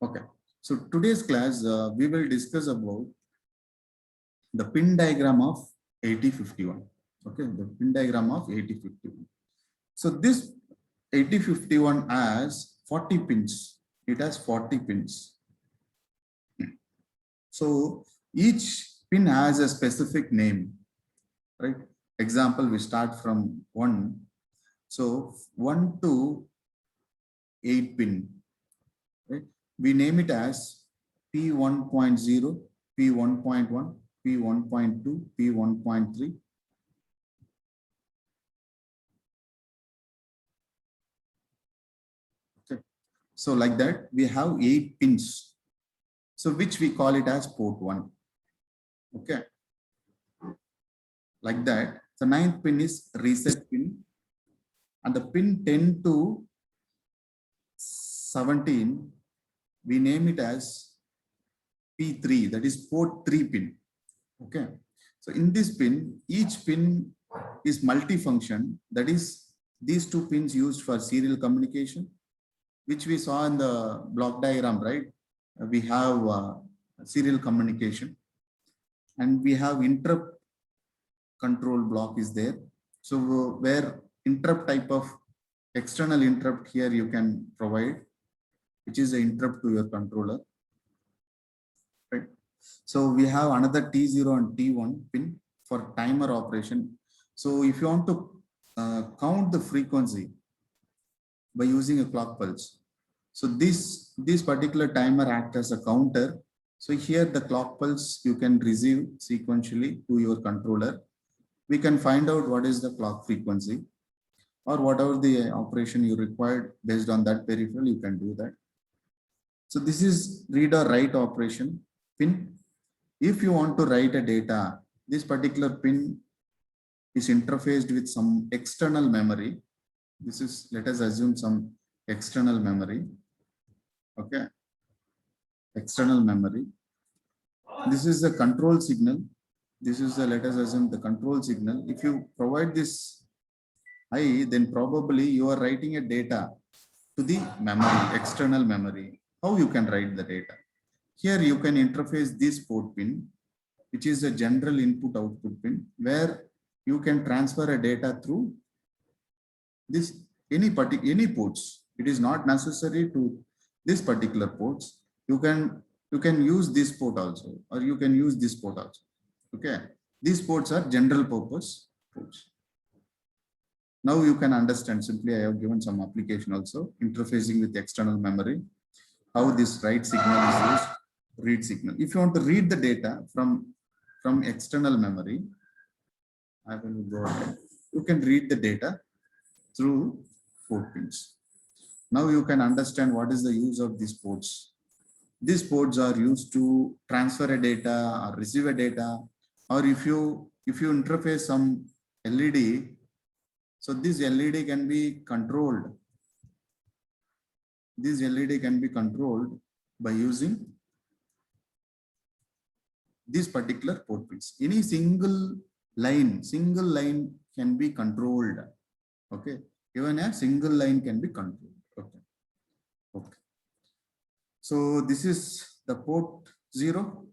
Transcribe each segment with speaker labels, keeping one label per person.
Speaker 1: Okay. So today's class, we will discuss about the pin diagram of 8051. Okay, the pin diagram of 8051. So this 8051 has 40 pins. It has 40 pins. So each pin has a specific name, right? Example, we start from 1. So 1 to 8 pin, right? We name it as P1.0, P1.1, P1.2, P1.3. Okay. So like that, we have 8 pins. So which we call it as port 1. Okay. Like that. The 9th pin is reset pin. And the pin 10 to 17, we name it as P3, that is port 3 pin. Okay. So in this pin, each pin is multifunction. That is, these 2 pins used for serial communication, which we saw in the block diagram, right? We have serial communication, and we have interrupt control block is there. So where interrupt type of external interrupt here you can provide, which is an interrupt to your controller, right? So we have another T0 and T1 pin for timer operation. So if you want to count the frequency by using a clock pulse, so this particular timer acts as a counter. So here the clock pulse you can receive sequentially to your controller. We can find out what is the clock frequency, or whatever the operation you required based on that peripheral, you can do that. So this is read or write operation pin. If you want to write a data, this particular pin is interfaced with some external memory. This is, let us assume, some external memory. Okay. External memory. This is the control signal. This is the, let us assume, the control signal. If you provide this high, then probably you are writing a data to the memory, external memory. How you can write the data? Here you can interface this port pin, which is a general input output pin, where you can transfer a data through this any ports. It is not necessary to this particular ports. You can use this port also, or you can use this port also. Okay, these ports are general purpose ports. Now you can understand. Simply I have given some application also, interfacing with external memory, how this write signal is used, read signal. If you want to read the data from external memory, I will go ahead. You can read the data through port pins. Now you can understand what is the use of these ports. These ports are used to transfer a data or receive a data, or if you interface some LED, so this LED can be controlled. This LED can be controlled by using these particular port pins. Any single line can be controlled. Okay, even a single line can be controlled. Okay. Okay. So this is the port 0.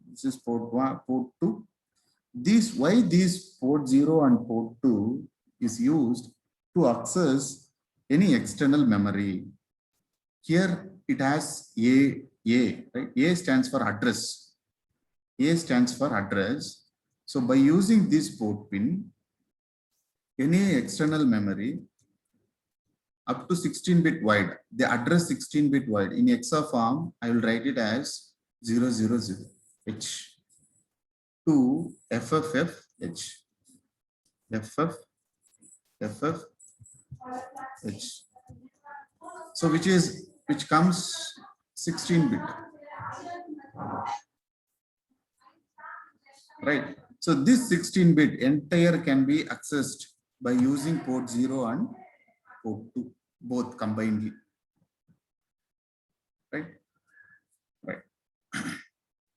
Speaker 1: This is port 1, port 2. Why these port 0 and port 2 is used to access any external memory. Here it has A, right? A stands for address. A stands for address. So by using this port pin, any external memory up to 16-bit wide, the address 16-bit wide, in hexa form, I will write it as 000 H to FFF H. FF H. So which comes 16-bit. Right. So this 16-bit entire can be accessed by using port 0 and port 2, both combinedly. Right. Right.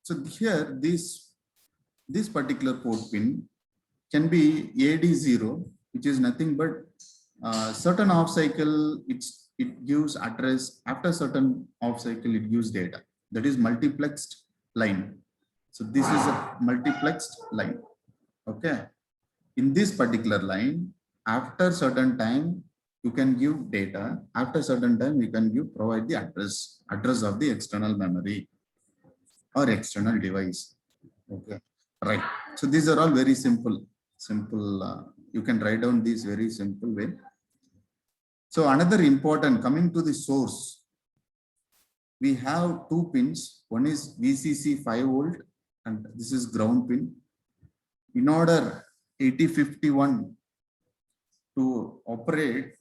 Speaker 1: So here this particular port pin can be AD0, which is nothing but certain off cycle. it gives address. After certain off cycle, it gives data. That is multiplexed line. So this is a multiplexed line. Okay. In this particular line, after certain time, you can give data. After certain time, you can provide the address of the external memory or external device. Okay, right. So these are all very simple. You can write down this very simple way. So another important, coming to the source, we have two pins. One is VCC 5 volt, and this is ground pin. In order 8051 to operate,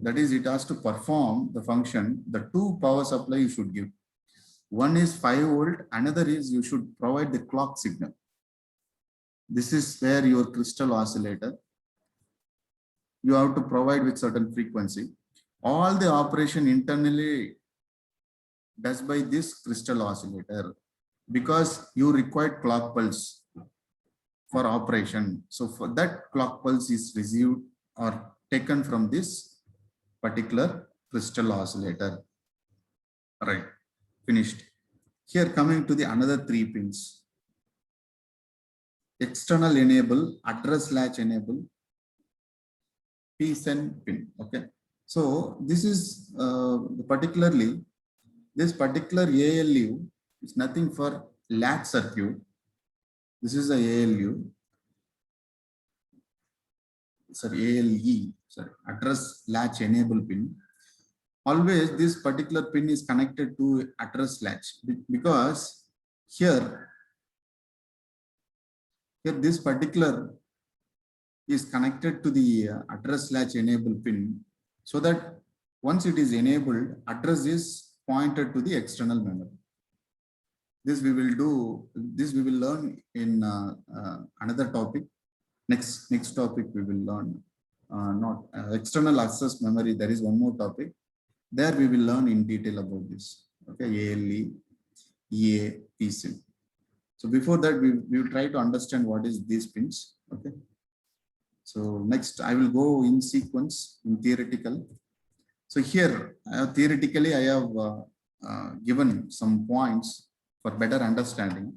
Speaker 1: that is, it has to perform the function, the two power supply you should give. One is 5 volt, another is you should provide the clock signal. This is where your crystal oscillator, you have to provide with certain frequency. All the operation internally does by this crystal oscillator, because you require clock pulse for operation. So for that, clock pulse is received or taken from this particular crystal oscillator. Right, finished. Here, coming to the another three pins. External enable, address latch enable, PSEN pin. Okay. So this is particularly, this particular ALU is nothing for latch circuit. This is a ALU. Sorry, ALE. Sorry, address latch enable pin. Always this particular pin is connected to address latch, because here this particular is connected to the address latch enable pin, so that once it is enabled, address is pointed to the external memory. This we will learn in another topic. Next topic we will learn not external access memory. There is one more topic. There we will learn in detail about this. Okay, ALE, EA, PSIM. So before that, we will try to understand what is these pins. Okay. So next, I will go in sequence in theoretical. So here, theoretically, I have given some points for better understanding.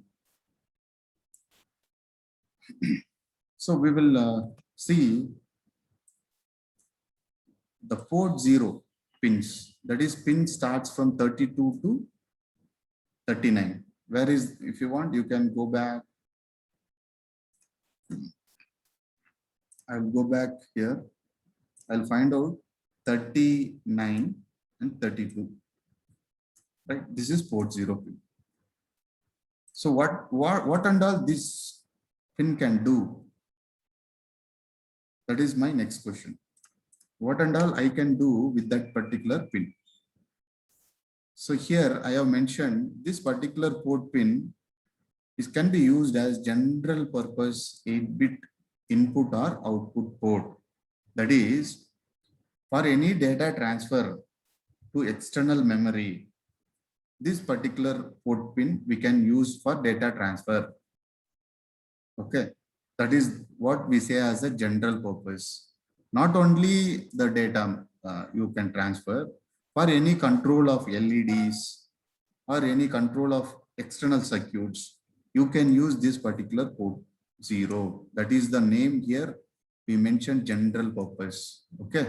Speaker 1: So we will see the port 0 pins. That is, pin starts from 32 to 39. Where is, if you want, you can go back. I'll go back here. I'll find out 39 and 32. Right, this is port 0 pin. So what and all this pin can do? That is my next question. What and all I can do with that particular pin? So here I have mentioned this particular port pin can be used as general purpose 8-bit input or output port. That is, for any data transfer to external memory, this particular port pin we can use for data transfer. Okay, that is what we say as a general purpose. Not only the data you can transfer, for any control of LEDs or any control of external circuits, you can use this particular port 0. That is the name here. We mentioned general purpose. Okay.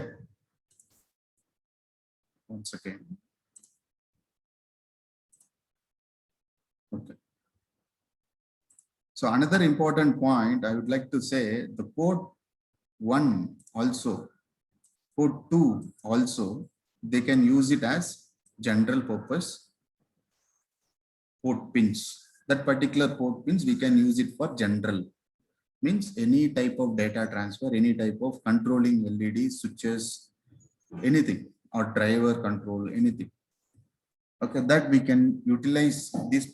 Speaker 1: Once again. Okay. So another important point I would like to say, the port 1 also, port 2 also, they can use it as general purpose port pins. That particular port pins, we can use it for general. Means any type of data transfer, any type of controlling LED switches, anything, or driver control, anything. Okay, that we can utilize these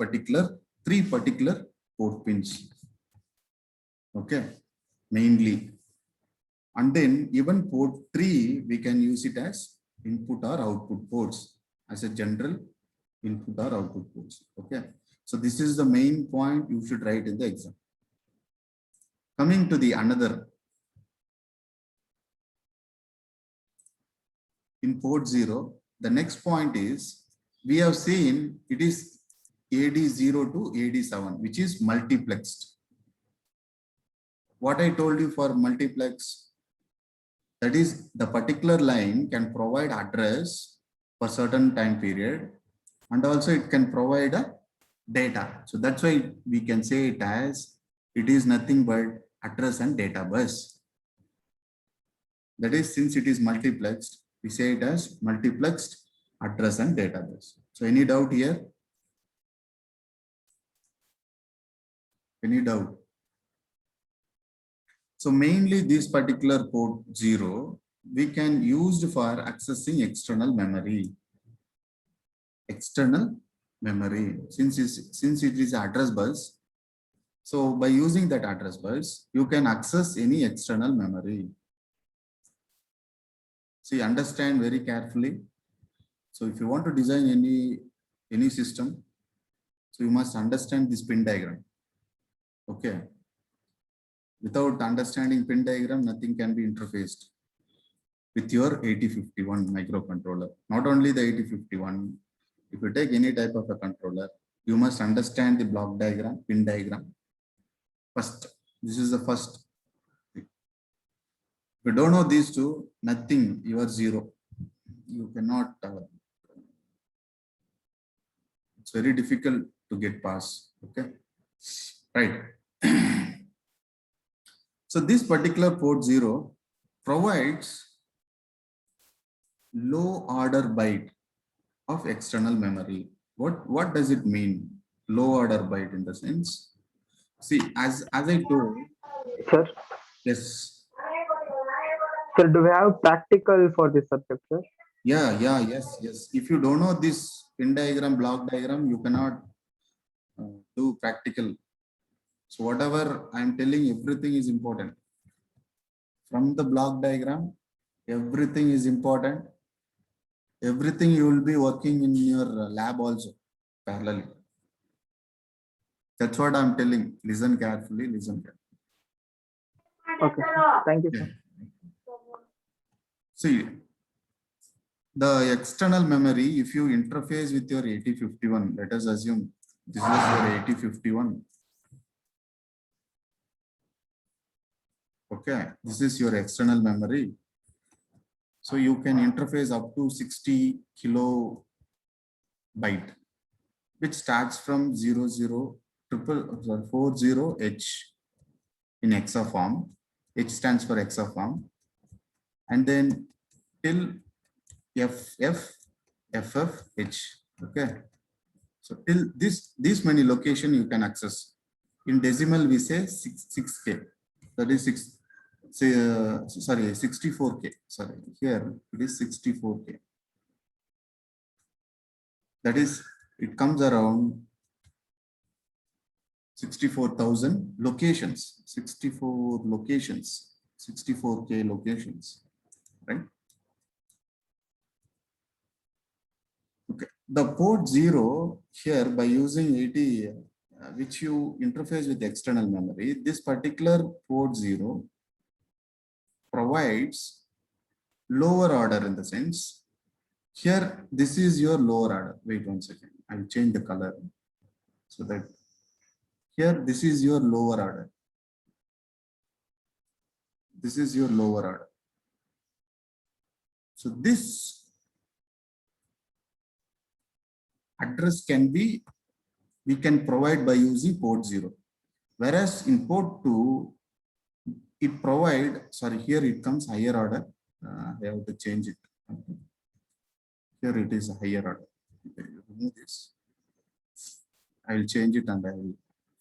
Speaker 1: three particular port pins. Okay, mainly. And then even port 3, we can use it as input or output ports, as a general input or output ports. Okay, so this is the main point you should write in the exam. Coming to the another, in port 0, the next point is, we have seen it is AD0 to AD7, which is multiplexed. What I told you for multiplex, that is the particular line can provide address for certain time period, and also it can provide a data. So that's why we can say it as, it is nothing but address and data bus. That is, since it is multiplexed, we say it as multiplexed address and data bus. So any doubt here? Any doubt? So mainly this particular port 0, we can use for accessing external memory. External memory, since it is address bus. So by using that address bus, you can access any external memory. See, understand very carefully. So if you want to design any system, so you must understand this pin diagram. Okay. Without understanding pin diagram, nothing can be interfaced with your 8051 microcontroller. Not only the 8051, if you take any type of a controller, you must understand the block diagram, pin diagram. First, this is the first. If you don't know these two, nothing, you are zero. You cannot, it's very difficult to get past. Okay, right. So this particular port 0 provides low order byte of external memory. What does it mean? Low order byte in the sense. See, as I told.
Speaker 2: Sir,
Speaker 1: Yes.
Speaker 2: sir, do we have practical for this subject, sir?
Speaker 1: Yeah, yes. If you don't know this pin diagram, block diagram, you cannot do practical. So whatever I'm telling, everything is important. From the block diagram, everything is important. Everything you will be working in your lab also parallelly. That's what I'm telling. Listen carefully, listen carefully.
Speaker 2: Okay, thank you, sir.
Speaker 1: See, the external memory, if you interface with your 8051, let us assume this is your 8051. Okay, this is your external memory. So you can interface up to 60 kilobyte, which starts from 0040H in hexaform. H stands for hexaform, and then till FFH. Okay, so till this many location you can access. In decimal we say 6K. That is 64K. Sorry, here it is 64K. That is, it comes around 64,000 locations. 64 locations. 64K locations. Right? Okay. The port 0 here, by using 80, which you interface with external memory, this particular port 0 provides lower order in the sense, here this is your lower order. Wait 1 second, I'll change the color so that here this is your lower order. This is your lower order. So this address we can provide by using port 0. Whereas in port 2, it provide, sorry, here it comes higher order. I have to change it. Okay. Here it is a higher order. Okay, remove this. I will change it and I will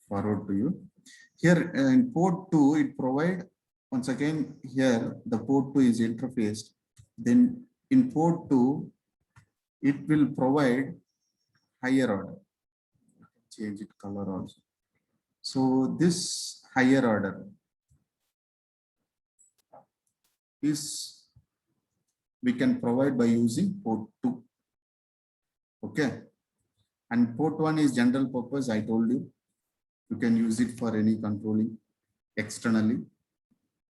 Speaker 1: forward to you. Here in port 2, it provide, once again, here the port 2 is interfaced. Then in port 2, it will provide higher order. Change it color also. So this higher order is we can provide by using port 2. Okay. And port 1 is general purpose. I told you, you can use it for any controlling externally.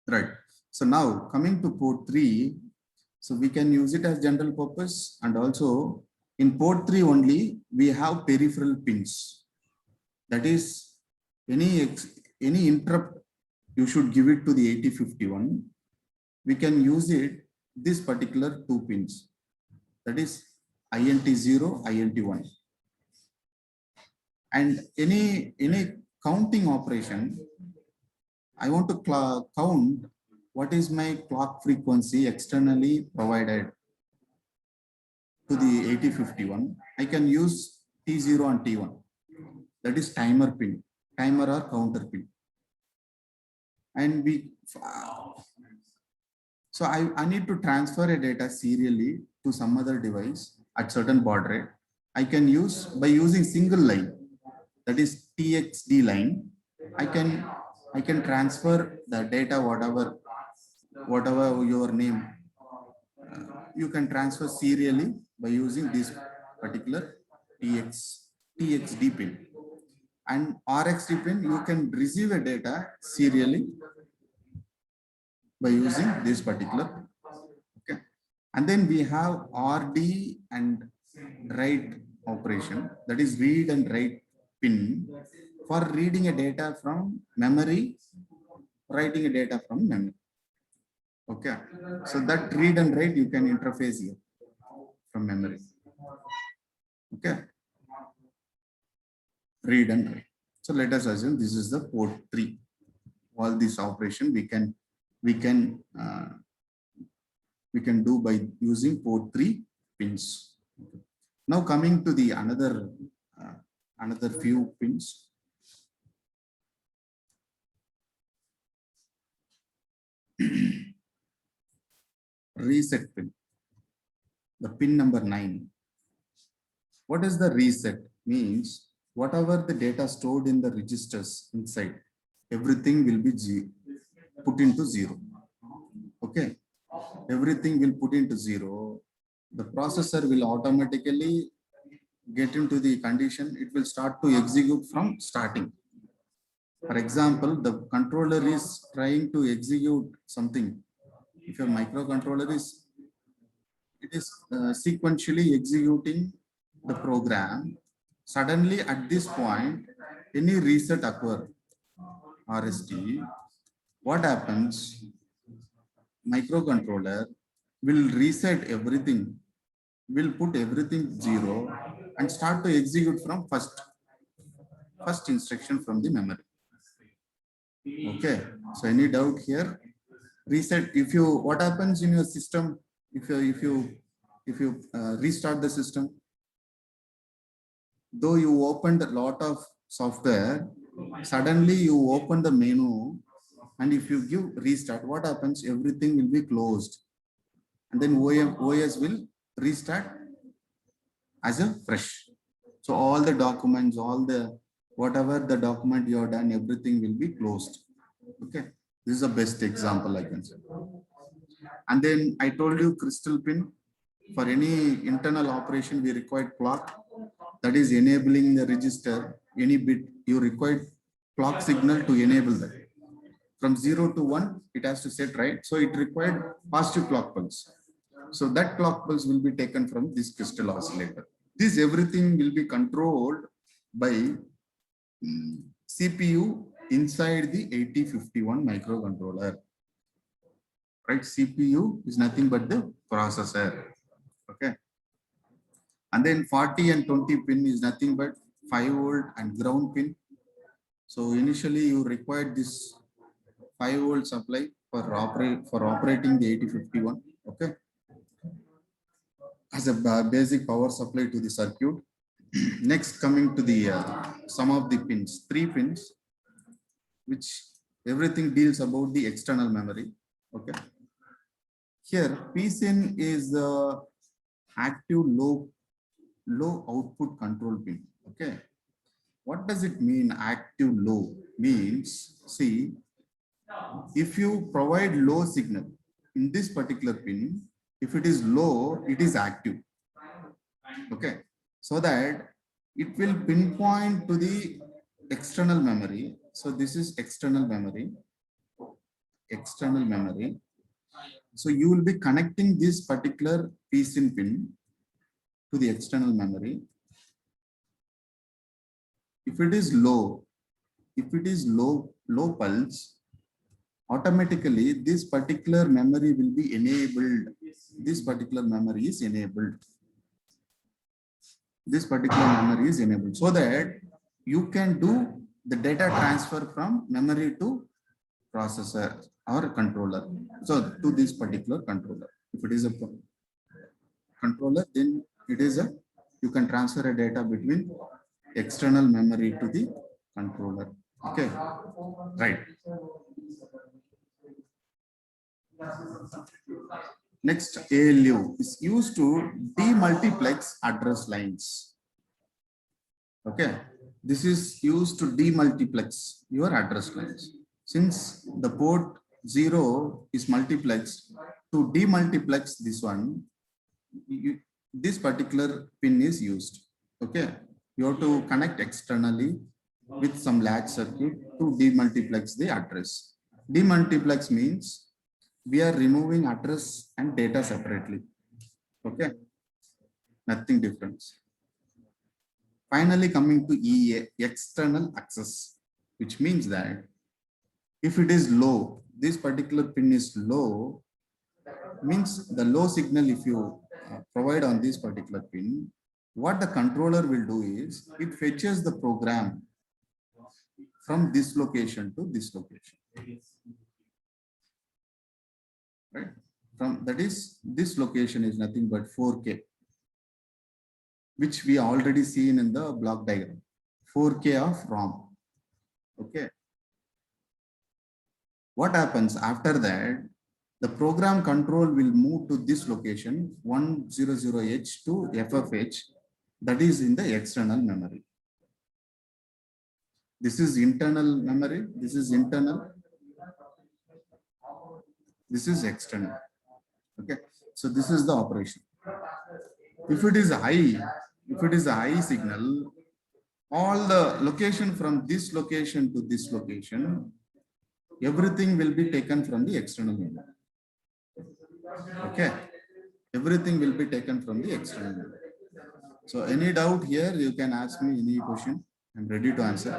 Speaker 1: Right. So now coming to port 3, So we can use it as general purpose, and also in port 3 only we have peripheral pins. That is any interrupt you should give it to the 8051. We can use it this particular two pins. That is INT0, INT1. And any counting operation, I want to count what is my clock frequency externally provided to the 8051. I can use T0 and T1. That is timer pin, timer or counter pin. And so I need to transfer a data serially to some other device at certain baud rate. I can use by using single line, that is TXD line. I can transfer the data, whatever your name, you can transfer serially by using this particular TXD pin. And RXD pin, you can receive a data serially by using this particular. Okay. And then we have RD and write operation, that is read and write pin for reading a data from memory, writing a data from memory. Okay, so that read and write you can interface here from memory. Okay, read and write. So let us assume this is the port 3. All this operation we can do by using port 3 pins. Now coming to the another few pins. Reset pin, the pin number 9. What is the reset? Means whatever the data stored in the registers inside, everything will be put into 0. Okay, everything will put into 0. The processor will automatically get into the condition, it will start to execute from starting. For example, the controller is trying to execute something. If your microcontroller is sequentially executing the program, suddenly at this point, any reset occur, RST, what happens? Microcontroller will reset everything, will put everything 0 and start to execute from first instruction from the memory. Okay, so any doubt here? Reset. What happens in your system if you restart the system? Though you opened a lot of software, suddenly you open the menu, and if you give restart, what happens? Everything will be closed, and then OS will restart as a fresh. So all the documents, whatever the document you have done, everything will be closed. Okay, this is the best example I can say. And then I told you crystal pin. For any internal operation, we require clock, that is enabling the register. Any bit you require clock signal to enable that. From 0 to 1, it has to set, right? So it required positive clock pulse. So that clock pulse will be taken from this crystal oscillator. This everything will be controlled by CPU inside the 8051 microcontroller. Right? CPU is nothing but the processor. Okay. And then 40 and 20 pin is nothing but 5 volt and ground pin. So initially you required this 5 volt supply for operating the 8051. Okay. As a basic power supply to the circuit. Next, coming to the some of the pins, 3 pins, which everything deals about the external memory. Okay. Here, PSIN is the active low output control pin. Okay. What does it mean? Active low means, see, if you provide low signal in this particular pin, if it is low, it is active. Okay. So that it will pinpoint to the external memory. So this is external memory. So you will be connecting this particular PSIN pin to the external memory. If it is low, low pulse, automatically this particular memory will be enabled. This particular memory is enabled. This particular memory is enabled so that you can do the data transfer from memory to processor or controller. So to this particular controller. If it is a controller, then it is a, you can transfer a data between external memory to the controller. Okay, right. Next, ALU is used to demultiplex address lines. Okay, this is used to demultiplex your address lines. Since the port 0 is multiplexed, to demultiplex this one, this particular pin is used. Okay, you have to connect externally with some latch circuit to demultiplex the address. Demultiplex means we are removing address and data separately. Okay, nothing different. Finally, coming to EA, external access, which means that if it is low, this particular pin is low, means the low signal if you provide on this particular pin, what the controller will do is it fetches the program from this location to this location. Right? From that is, this location is nothing but 4K, which we already seen in the block diagram. 4K of ROM. Okay. What happens after that? The program control will move to this location 100H to FFH, that is in the external memory. This is internal memory. This is internal. This is external. Okay. So this is the operation. If it is a high signal, all the location from this location to this location, everything will be taken from the external memory. Okay. Everything will be taken from the external memory. So any doubt here, you can ask me any question. I'm ready to answer.